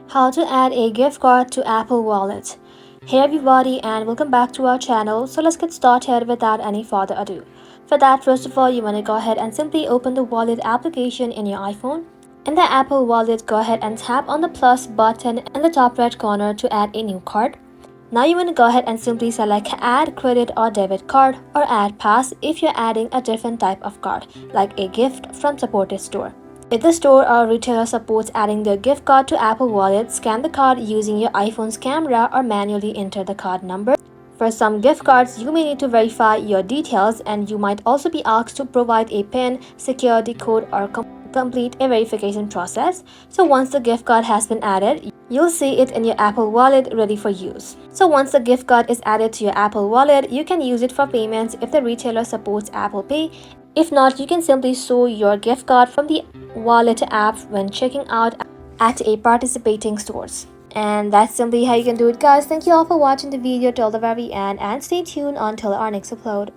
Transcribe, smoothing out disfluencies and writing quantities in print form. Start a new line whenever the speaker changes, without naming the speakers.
How to add a gift card to Apple Wallet. Hey everybody and welcome back to our channel. So let's get started without any further ado. For that, first of all, you want to go ahead and simply open the wallet application in your iPhone. In the Apple Wallet, go ahead and tap on the plus button in the top right corner to add a new card. Now you want to go ahead and simply select add credit or debit card or add pass if you're adding a different type of card like a gift from supported store. If the store or retailer supports adding their gift card to Apple Wallet, scan the card using your iPhone's camera or manually enter the card number. For some gift cards, you may need to verify your details and you might also be asked to provide a PIN, security code, or complete a verification process. So once the gift card has been added, you'll see it in your Apple Wallet ready for use. So once the gift card is added to your Apple Wallet, you can use it for payments if the retailer supports Apple Pay. If not, you can simply show your gift card from the wallet app when checking out at a participating stores. And that's simply how you can do it, guys. Thank you all for watching the video till the very end and stay tuned until our next upload.